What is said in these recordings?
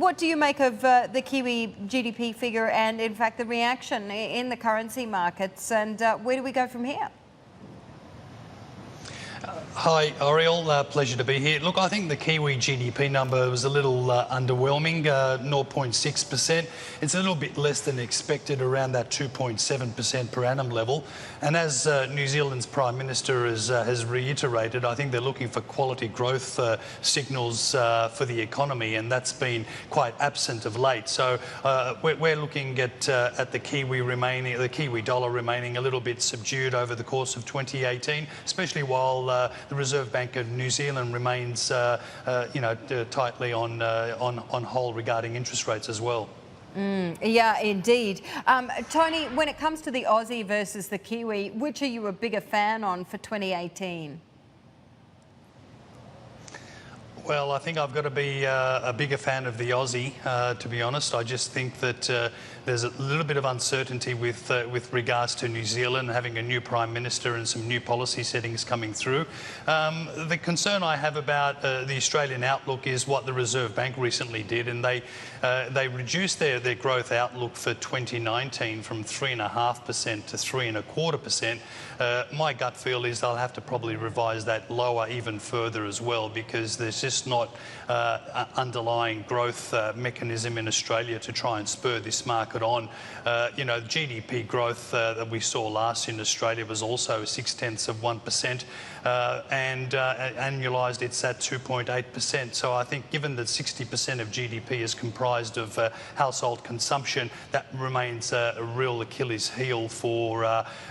what do you make of the Kiwi GDP figure and, in fact, the reaction in the currency markets, and where do we go from here? Hi, Oriel. Pleasure to be here. Look, I think the Kiwi GDP number was a little underwhelming, 0.6%. It's a little bit less than expected, around that 2.7% per annum level. And as New Zealand's Prime Minister has reiterated, I think they're looking for quality growth signals for the economy, and that's been quite absent of late. So we're looking at the Kiwi dollar remaining a little bit subdued over the course of 2018, especially while the Reserve Bank of New Zealand remains, tightly on hold regarding interest rates as well. Yeah, indeed. Tony, when it comes to the Aussie versus the Kiwi, which are you a bigger fan on for 2018? Well, I think I've got to be a bigger fan of the Aussie, to be honest. I just think that there's a little bit of uncertainty with regards to New Zealand having a new Prime Minister and some new policy settings coming through. The concern I have about the Australian outlook is what the Reserve Bank recently did, and they reduced their growth outlook for 2019 from 3.5% to 3.25%. My gut feel is they'll have to probably revise that lower even further as well, because there's just not underlying growth mechanism in Australia to try and spur this market on. GDP growth that we saw last in Australia was also 0.6%, and annualised it's at 2.8%. So I think given that 60% of GDP is comprised of household consumption, that remains a real Achilles heel for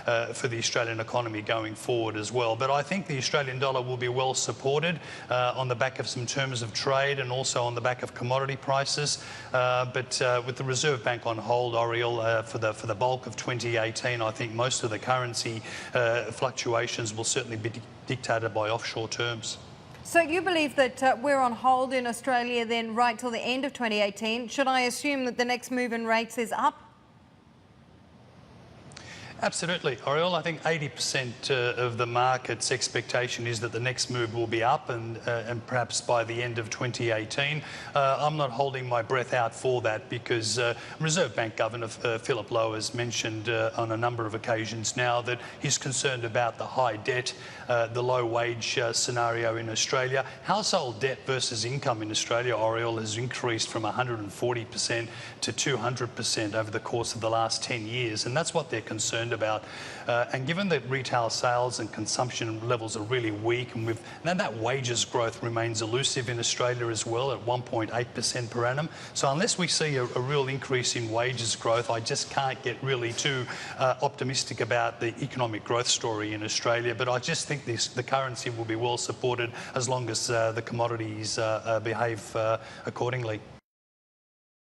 the Australian economy going forward as well. But I think the Australian dollar will be well supported on the back of some terms of trade and also on the back of commodity prices. But with the Reserve Bank on hold, Oriel, for the bulk of 2018, I think most of the currency fluctuations will certainly be dictated by offshore terms. So you believe that we're on hold in Australia then right till the end of 2018. Should I assume that the next move in rates is up? Absolutely, Oriel. I think 80% of the market's expectation is that the next move will be up, and perhaps by the end of 2018. I'm not holding my breath out for that, because Reserve Bank Governor Philip Lowe has mentioned on a number of occasions now that he's concerned about the high debt, the low wage scenario in Australia. Household debt versus income in Australia, Oriel, has increased from 140% to 200% over the course of the last 10 years, and that's what they're concerned about. And given that retail sales and consumption levels are really weak, and that wages growth remains elusive in Australia as well at 1.8% per annum. So unless we see a real increase in wages growth, I just can't get really too optimistic about the economic growth story in Australia. But I just think the currency will be well supported as long as the commodities behave accordingly.